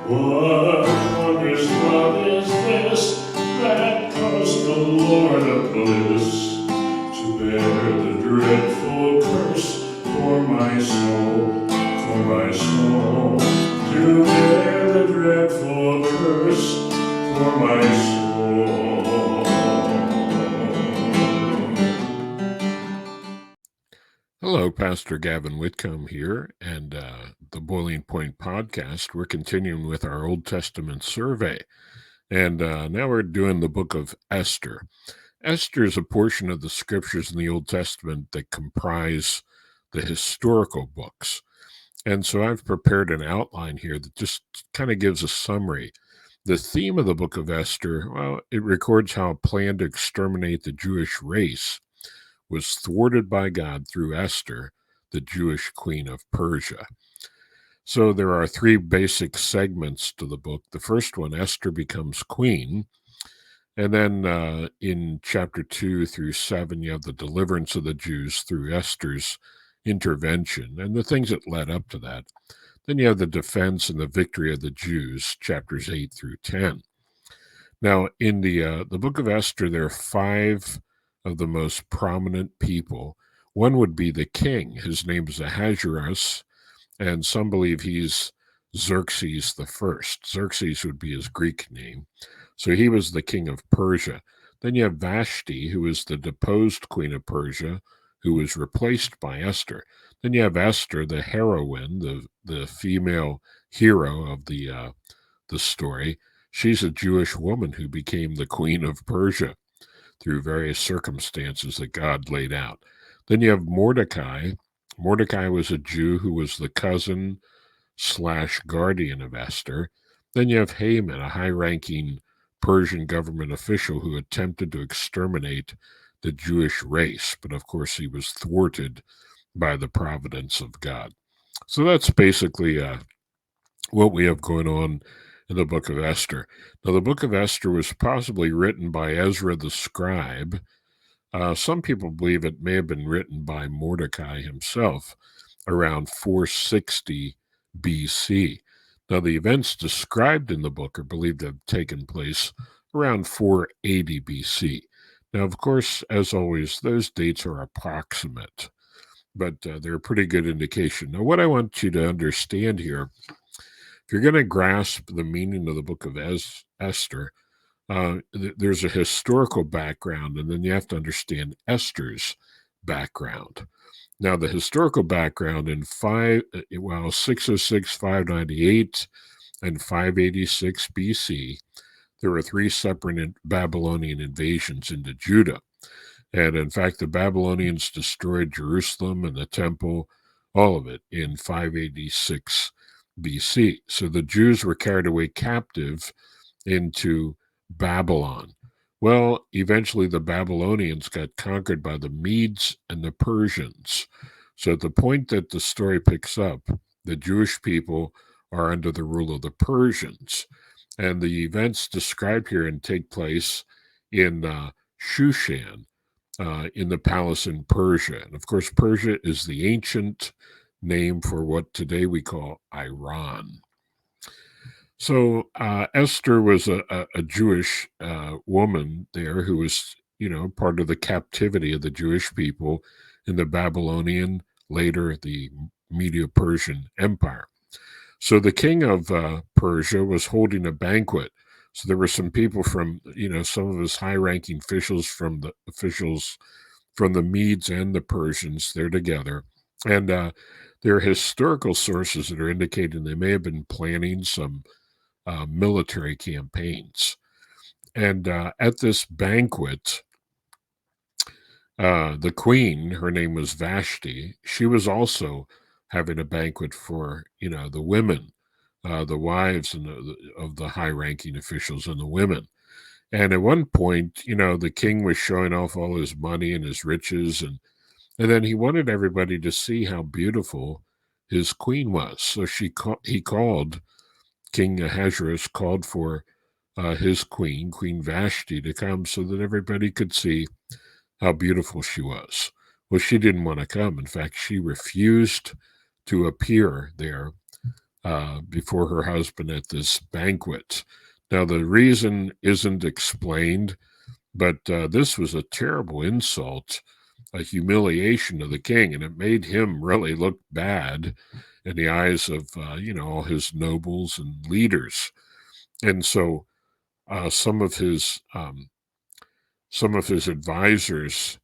What wondrous love is this that caused the Lord of bliss to bear the dreadful curse for my soul, to bear the dreadful curse for my soul. Hello, Pastor Gavin Whitcomb here, and the Boiling Point podcast. We're continuing with our Old Testament survey, and now we're doing the book of Esther. Esther is a portion of the scriptures in the Old Testament that comprise the historical books. And so I've prepared an outline here that just kind of gives a summary. The theme of the book of Esther, well, it records how a plan to exterminate the Jewish race was thwarted by God through Esther, the Jewish queen of Persia. So there are three basic segments to the book. The first one, Esther becomes queen. And then in chapter 2 through 7, you have the deliverance of the Jews through Esther's intervention and the things that led up to that. Then you have the defense and the victory of the Jews, chapters 8 through 10. Now, in the book of Esther, there are 5 of the most prominent people. One would be the king. His name is Ahasuerus, and some believe he's Xerxes the First. Xerxes would be his Greek name. So he was the king of Persia. Then you have Vashti, who is the deposed queen of Persia, who was replaced by Esther. Then you have Esther, the heroine, the female hero of the story. She's a Jewish woman who became the queen of Persia through various circumstances that God laid out. Then you have Mordecai. Mordecai was a Jew who was the cousin / guardian of Esther. Then you have Haman, a high-ranking Persian government official who attempted to exterminate the Jewish race, but of course he was thwarted by the providence of God. So that's basically what we have going on in the book of Esther. Now, the book of Esther was possibly written by Ezra the scribe. Some people believe it may have been written by Mordecai himself around 460 BC. Now, the events described in the book are believed to have taken place around 480 BC. Now, of course, as always, those dates are approximate, but they're a pretty good indication. Now, what I want you to understand here, if you're going to grasp the meaning of the book of Esther, there's a historical background, and then you have to understand Esther's background. Now, the historical background in 606, 598, and 586 BC, there were 3 separate Babylonian invasions into Judah. And in fact, the Babylonians destroyed Jerusalem and the temple, all of it, in 586 BC. So the Jews were carried away captive into Babylon. Well, eventually the Babylonians got conquered by the Medes and the Persians. So at the point that the story picks up, the Jewish people are under the rule of the Persians. And the events described here and take place in Shushan, in the palace in Persia. And of course, Persia is the ancient name for what today we call Iran. So Esther was a Jewish woman there who was, part of the captivity of the Jewish people in the Babylonian, later the Medo-Persian Empire. So the king of Persia was holding a banquet. So there were some people from, some of his high-ranking officials from the Medes and the Persians there together. And there are historical sources that are indicating they may have been planning some military campaigns. And at this banquet, the queen, her name was Vashti, she was also having a banquet for, the women, the wives of the high-ranking officials and the women. And at one point, the king was showing off all his money and his riches, and then he wanted everybody to see how beautiful his queen was. So he called, King Ahasuerus called for his queen, Queen Vashti, to come so that everybody could see how beautiful she was. Well, she didn't want to come. In fact, she refused to appear there before her husband at this banquet. Now, the reason isn't explained, but this was a terrible insult, a humiliation of the king, and it made him really look bad in the eyes of, all his nobles and leaders. And so some of his advisors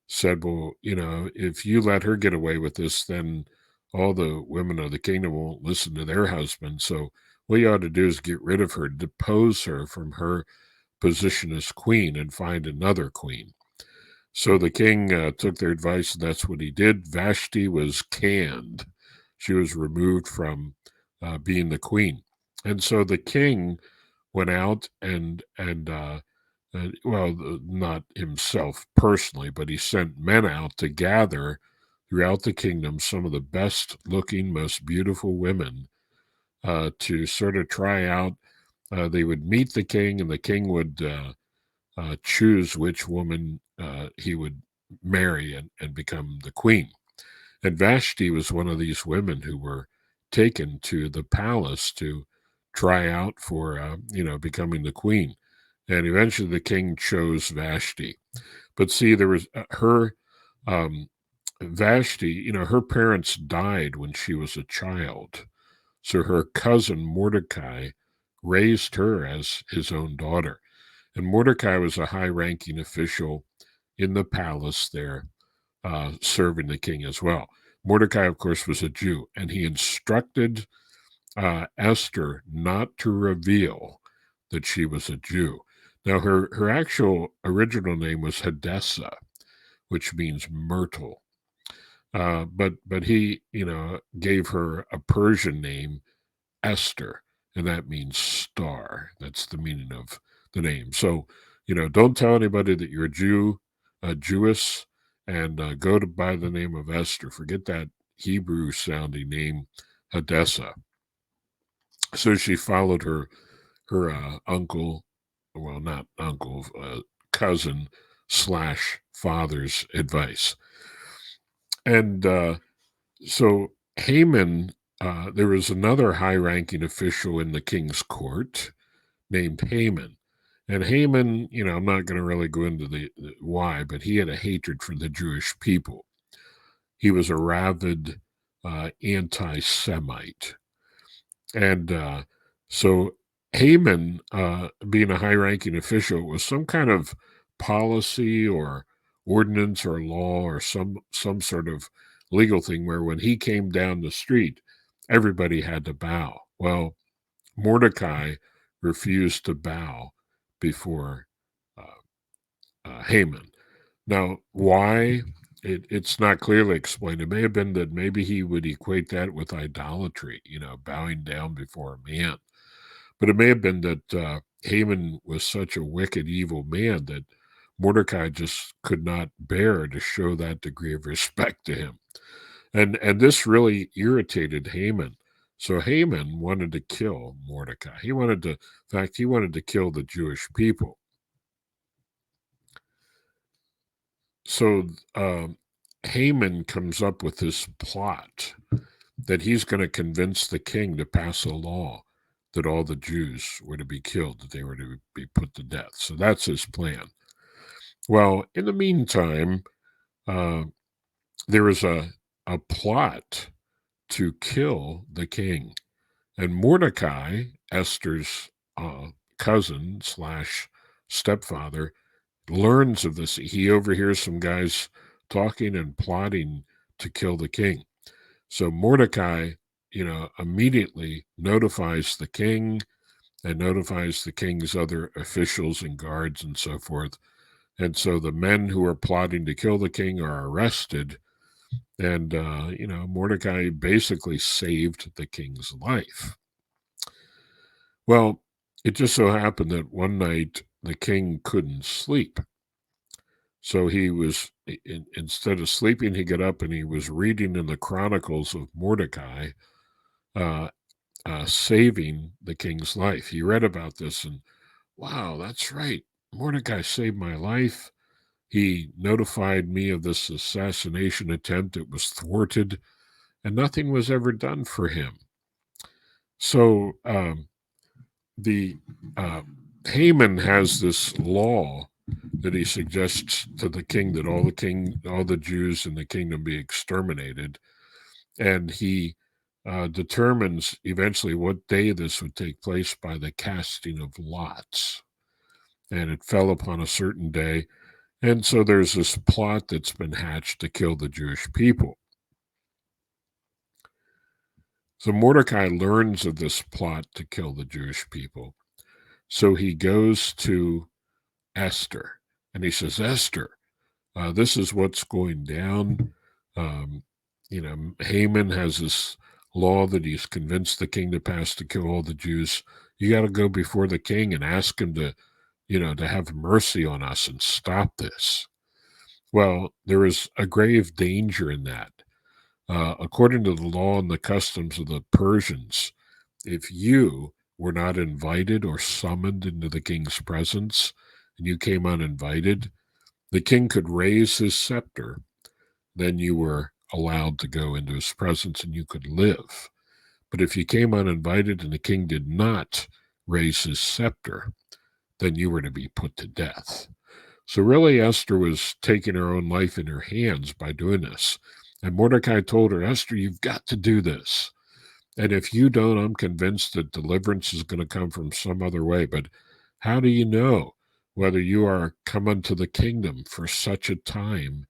said, well, if you let her get away with this, then all the women of the kingdom won't listen to their husbands. So what you ought to do is get rid of her, depose her from her position as queen and find another queen. So the king took their advice, and that's what he did. Vashti was canned. She was removed from being the queen. And so the king went out not himself personally, but he sent men out to gather throughout the kingdom some of the best looking, most beautiful women to sort of try out. They would meet the king, and the king would choose which woman he would marry and become the queen. And Vashti was one of these women who were taken to the palace to try out for, becoming the queen. And eventually the king chose Vashti. But see, there was Vashti, her parents died when she was a child. So her cousin Mordecai raised her as his own daughter. And Mordecai was a high ranking official in the palace there, serving the king as well. Mordecai, of course, was a Jew, and he instructed Esther not to reveal that she was a Jew. Now, her actual original name was Hadassah, which means myrtle. But he, gave her a Persian name, Esther, and that means star. That's the meaning of the name. So, don't tell anybody that you're a Jewess, and go to by the name of Esther. Forget that Hebrew sounding name, Hadassah. So she followed her uncle, well, not uncle, cousin slash father's advice. And so Haman, there was another high-ranking official in the king's court named Haman. And Haman, I'm not going to really go into the why, but he had a hatred for the Jewish people. He was a rabid anti-Semite. And so Haman, being a high-ranking official, was some kind of policy or ordinance or law or some sort of legal thing where when he came down the street, everybody had to bow. Well, Mordecai refused to bow before Haman. Now, why? It's not clearly explained. It may have been that maybe he would equate that with idolatry, bowing down before a man. But it may have been that Haman was such a wicked, evil man that Mordecai just could not bear to show that degree of respect to him. And this really irritated Haman. So Haman wanted to kill Mordecai. He wanted to kill the Jewish people. So Haman comes up with this plot that he's going to convince the king to pass a law that all the Jews were to be killed, that they were to be put to death. So that's his plan. Well, in the meantime, there was a plot to kill the king. And Mordecai, Esther's cousin slash stepfather, learns of this. He overhears some guys talking and plotting to kill the king. So Mordecai, immediately notifies the king and notifies the king's other officials and guards and so forth. And so the men who are plotting to kill the king are arrested. And, Mordecai basically saved the king's life. Well, it just so happened that one night the king couldn't sleep. So he was, instead of sleeping, he got up and he was reading in the Chronicles of Mordecai, saving the king's life. He read about this and, wow, that's right. Mordecai saved my life. He notified me of this assassination attempt. It was thwarted, and nothing was ever done for him. So the Haman has this law that he suggests to the king that all the Jews in the kingdom be exterminated, and he determines eventually what day this would take place by the casting of lots, and it fell upon a certain day, and so there's this plot that's been hatched to kill the Jewish people. So Mordecai learns of this plot to kill the Jewish people. So he goes to Esther and he says, Esther, this is what's going down. Haman has this law that he's convinced the king to pass to kill all the Jews. You got to go before the king and ask him to, to have mercy on us and stop this. Well, there is a grave danger in that. According to the law and the customs of the Persians, if you were not invited or summoned into the king's presence and you came uninvited, the king could raise his scepter. Then you were allowed to go into his presence and you could live. But if you came uninvited and the king did not raise his scepter, then you were to be put to death. So really, Esther was taking her own life in her hands by doing this. And Mordecai told her, Esther, you've got to do this. And if you don't, I'm convinced that deliverance is going to come from some other way. But how do you know whether you are coming to the kingdom for such a time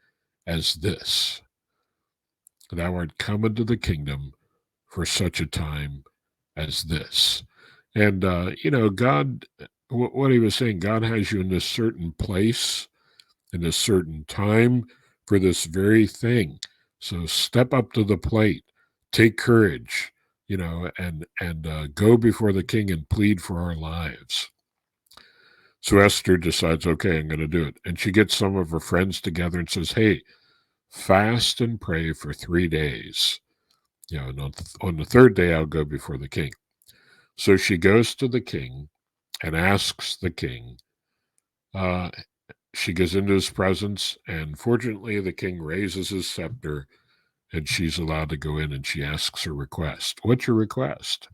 as this? Thou art come into the kingdom for such a time as this. And, God, what he was saying, God has you in this certain place, in a certain time for this very thing. So step up to the plate, take courage, and go before the king and plead for our lives. So Esther decides, okay, I'm going to do it. And she gets some of her friends together and says, hey, fast and pray for 3 days. And on the third day, I'll go before the king. So she goes to the king and asks the king. She goes into his presence, and fortunately, the king raises his scepter, and she's allowed to go in, and she asks her request. What's your request?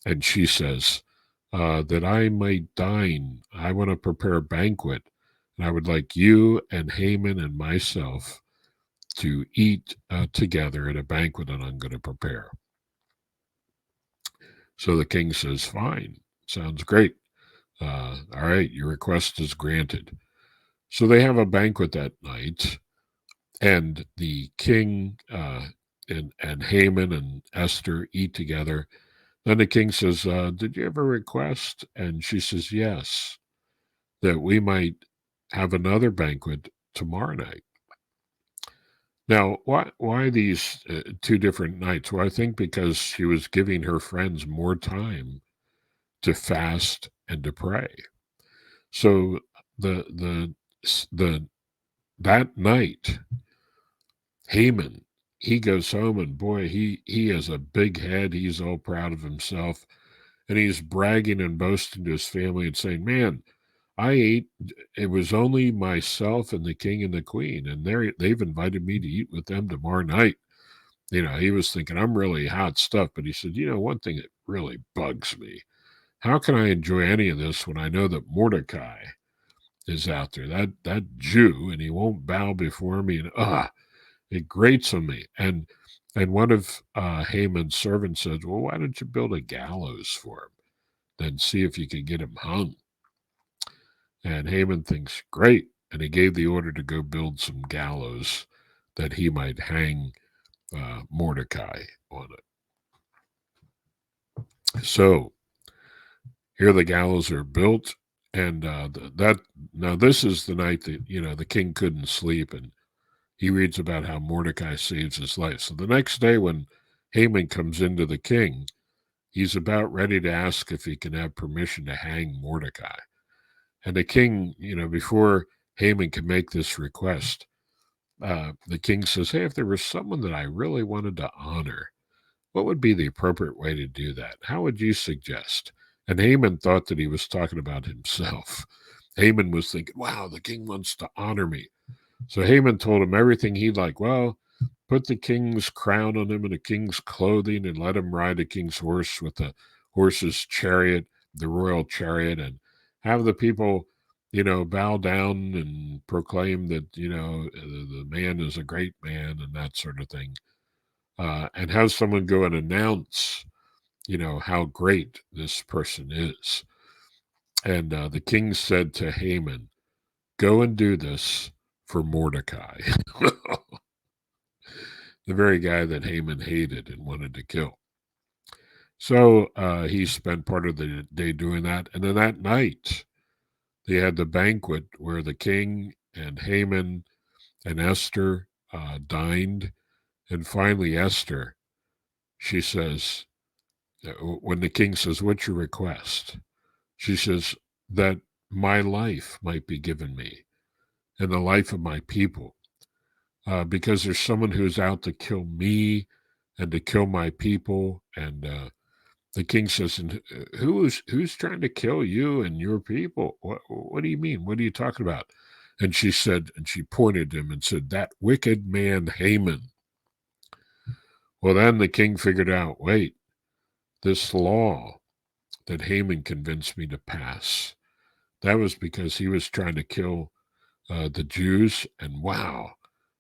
And she says, that I might dine. I want to prepare a banquet, and I would like you and Haman and myself to eat together at a banquet that I'm going to prepare. So the king says, fine, sounds great. All right, your request is granted. So they have a banquet that night, and the king and Haman and Esther eat together. Then the king says, did you have a request? And she says, yes, that we might have another banquet tomorrow night. Now, why these two different nights? Well, I think because she was giving her friends more time to fast and to pray. So the that night, Haman, he goes home and boy, he has a big head. He's all proud of himself, and he's bragging and boasting to his family and saying, "Man, I ate. It was only myself and the king and the queen, and they've invited me to eat with them tomorrow night." He was thinking, I'm really hot stuff, but he said, one thing that really bugs me. How can I enjoy any of this when I know that Mordecai is out there, that Jew, and he won't bow before me, and it grates on me. And one of Haman's servants says, well, why don't you build a gallows for him? Then see if you can get him hung. And Haman thinks, great. And he gave the order to go build some gallows that he might hang Mordecai on it. So here the gallows are built, and now this is the night that the king couldn't sleep, and he reads about how Mordecai saves his life. So the next day, when Haman comes into the king, he's about ready to ask if he can have permission to hang Mordecai. And the king, before Haman can make this request, the king says, hey, if there was someone that I really wanted to honor, what would be the appropriate way to do that? How would you suggest? And Haman thought that he was talking about himself. Haman was thinking, wow, the king wants to honor me. So Haman told him everything he'd like. Well, put the king's crown on him and a king's clothing, and let him ride a king's horse with the horse's chariot, the royal chariot, and have the people, bow down and proclaim that, the man is a great man and that sort of thing. And have someone go and announce, how great this person is. And the king said to Haman, "Go and do this for Mordecai," the very guy that Haman hated and wanted to kill. So he spent part of the day doing that. And then that night, they had the banquet where the king and Haman and Esther dined. And finally, Esther, she says, when the king says, "What's your request?" She says, "That my life might be given me and the life of my people, because there's someone who's out to kill me and to kill my people." And the king says, "And who's trying to kill you and your people? What do you mean? What are you talking about?" And she said, and she pointed to him and said, "That wicked man Haman." Well, then the king figured out, wait, this law that Haman convinced me to pass, that was because he was trying to kill the Jews. And wow,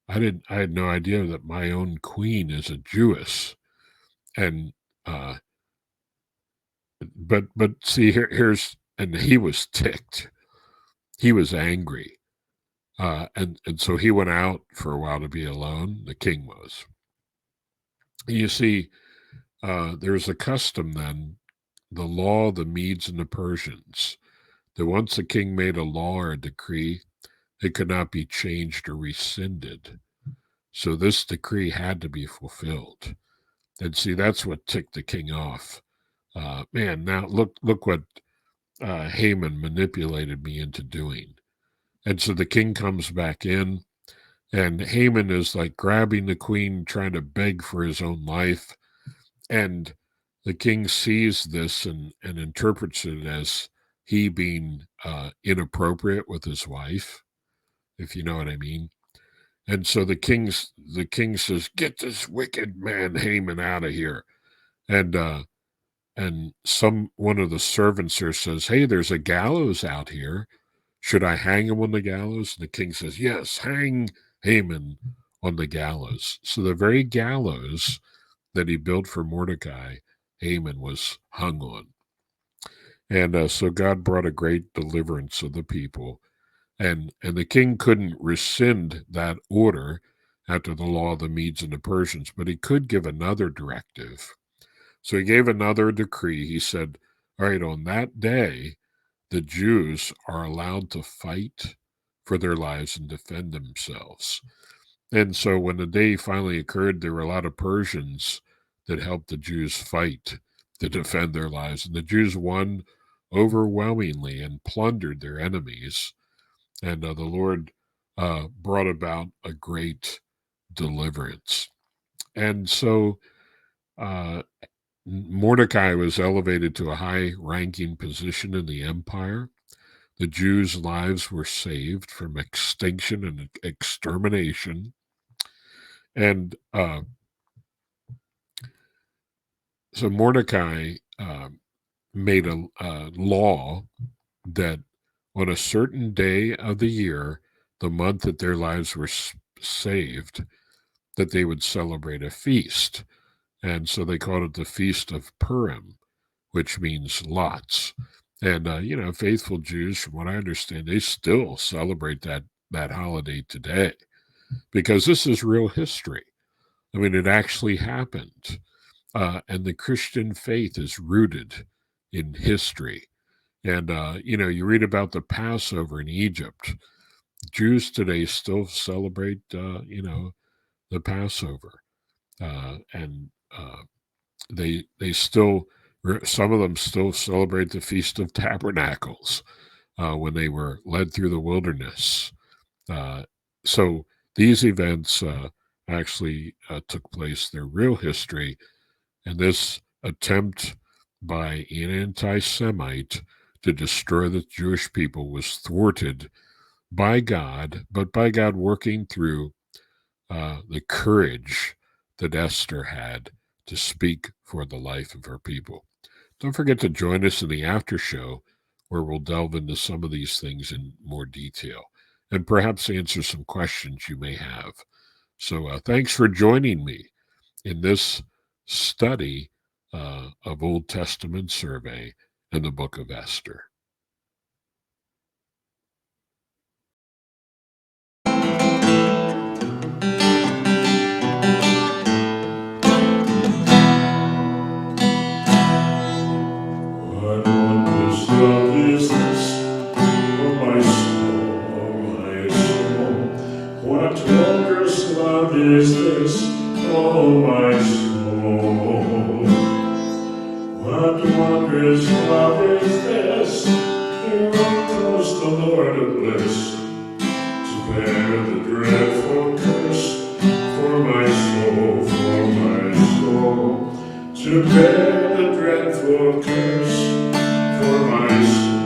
I had no idea that my own queen is a Jewess. And but see, and he was ticked. He was angry. And so he went out for a while to be alone. The king was. You see, there's a custom then, the law of the Medes and the Persians, that once the king made a law or a decree, it could not be changed or rescinded. So this decree had to be fulfilled. And see, that's what ticked the king off. Man, now look what Haman manipulated me into doing. And so the king comes back in, and Haman is like grabbing the queen, trying to beg for his own life. And the king sees this and interprets it as he being inappropriate with his wife, if you know what I mean. And so the king says, "Get this wicked man Haman out of here." And one of the servants there says, "Hey, there's a gallows out here. Should I hang him on the gallows?" And the king says, "Yes, hang Haman on the gallows." So the very gallows that he built for Mordecai, Haman was hung on. And so God brought a great deliverance of the people. And the king couldn't rescind that order after the law of the Medes and the Persians, but he could give another directive. So he gave another decree. He said, all right, on that day, the Jews are allowed to fight for their lives and defend themselves. And so when the day finally occurred, there were a lot of Persians that helped the Jews fight to defend their lives. And the Jews won overwhelmingly and plundered their enemies. And the Lord brought about a great deliverance. And so Mordecai was elevated to a high-ranking position in the empire. The Jews' lives were saved from extinction and extermination. And so Mordecai made a law that on a certain day of the year, the month that their lives were saved, that they would celebrate a feast. And so they called it the Feast of Purim, which means lots. And, faithful Jews, from what I understand, they still celebrate that holiday today because this is real history. I mean, it actually happened. And the Christian faith is rooted in history. And, you read about the Passover in Egypt. Jews today still celebrate, the Passover. And they still, some of them still celebrate the Feast of Tabernacles when they were led through the wilderness. So these events actually took place. They're real history. And this attempt by an anti-Semite to destroy the Jewish people was thwarted by God, but by God working through the courage that Esther had to speak for the life of her people. Don't forget to join us in the after show where we'll delve into some of these things in more detail and perhaps answer some questions you may have. So thanks for joining me in this study of Old Testament survey in the book of Esther. What wondrous love is this, oh my soul, my soul? What wondrous love is this, oh my soul? What wondrous love is this? Here comes the Lord of bliss, to bear the dreadful curse for my soul, to bear the dreadful curse for my soul.